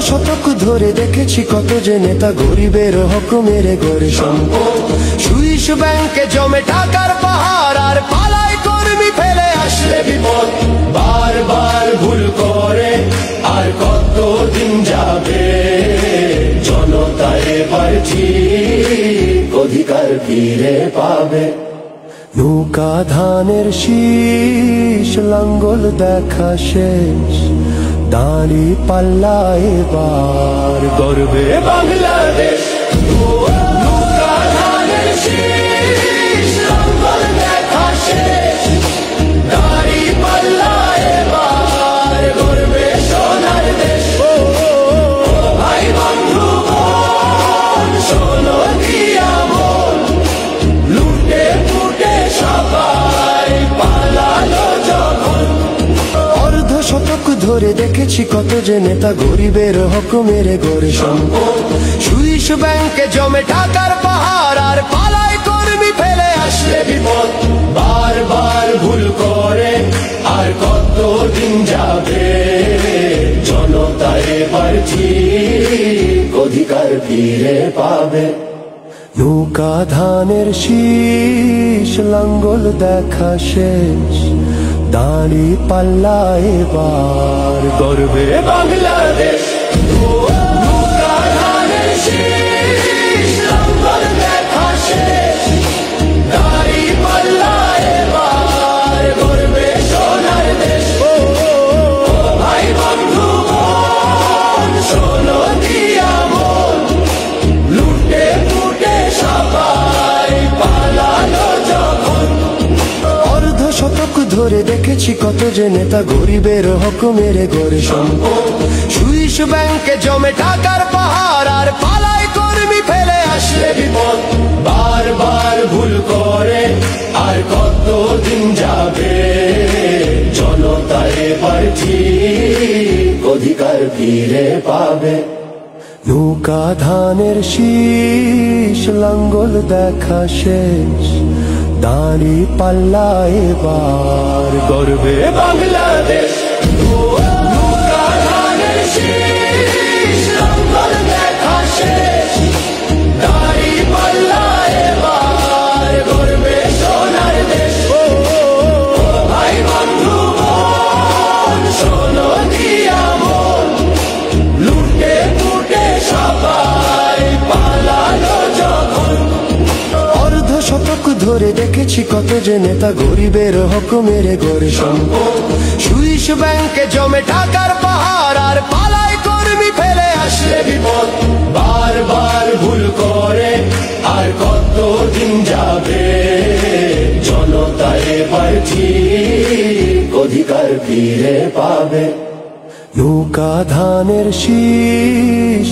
শতক ধরে দেখেছি কত যে নেতা গরিবের হক মেরে গড়ে সম্পদ। সুইস ব্যাংকে জমে টাকার পাহাড়, আর পালায় কর্মী ফেলে আসলে বিপদ। বারবার ভুল করে আর কতদিন যাবে, জনতা এবার ঠিক অধিকার ফিরে পাবে। নৌকা ধানের শীষ, লাঙ্গল দেখা শেষ, দাঁড়ি পাল্লা এবার গর্বে বাংলাদেশ। নৌকা ধানের শীষ, লাঙ্গল দেখা শেষ, দাঁড়ি পাল্লা এবার গর্বে সোনার দেশ। ভাই বন্ধু শোনো দিয়া মন, লুটে ফুটে সবাই পালালো যখন। অর্ধ শতক ধরে দেখেছি কত যে নেতা গরিবের হক মেরে গড়ে সম্পদ। সুইস ব্যাংকে জমে টাকার পাহাড়, আর পালায় কর্মী ফেলে আসলে বিপদ। বারবার ভুল করে আর কতদিন যাবে, জনতা এবার ঠিক অধিকার ফিরে পাবে। নৌকা ধানের শীষ, লাঙ্গল দেখা শেষ, দাঁড়ি পাল্লা এবার গর্বে বাংলাদেশ। নৌকা ধানের শীষ, লাঙ্গল দেখা শেষ, দাঁড়ি পাল্লা এবার গর্বে সোনার দেশ। ভাই বন্ধু শোনো দিয়া মন, লুটে ফুটে সবাই পালালো যখন। অর্ধ শতক ধরে দেখেছি কত যে নেতা গরিবের হক মেরে গড়ে সম্পদ। সুইস ব্যাংকে জমে টাকার পাহাড়, আর পালায় কর্মী ফেলে আসলে বিপদ। বারবার ভুল করে আর কতদিন যাবে, জনতা এবার ঠিক অধিকার ফিরে পাবে। নৌকা ধানের শীষ, লাঙ্গল দেখা শেষ, দাঁড়ি পাল্লা এবার গর্বে বাংলাদেশ। নৌকা ধানের শীষ, লাঙ্গল দেখা শেষ, দাঁড়ি পাল্লা এবার গর্বে সোনার দেশ। ভাই বন্ধু শোনো দিয়া মন, লুটে ফুটে সবাই পালালো যখন। অর্ধ শতক ধরে দেখেছি কত যে নেতা গরিবের হক মেরে গড়ে সম্পদ। সুইস ব্যাংকে জমে টাকার পাহাড়, আর পালায় কর্মী ফেলে আসলে বিপদ। বারবার ভুল করে আর কতদিন যাবে, জনতা এবার ঠিক অধিকার ফিরে পাবে। নৌকা ধানের শীষ।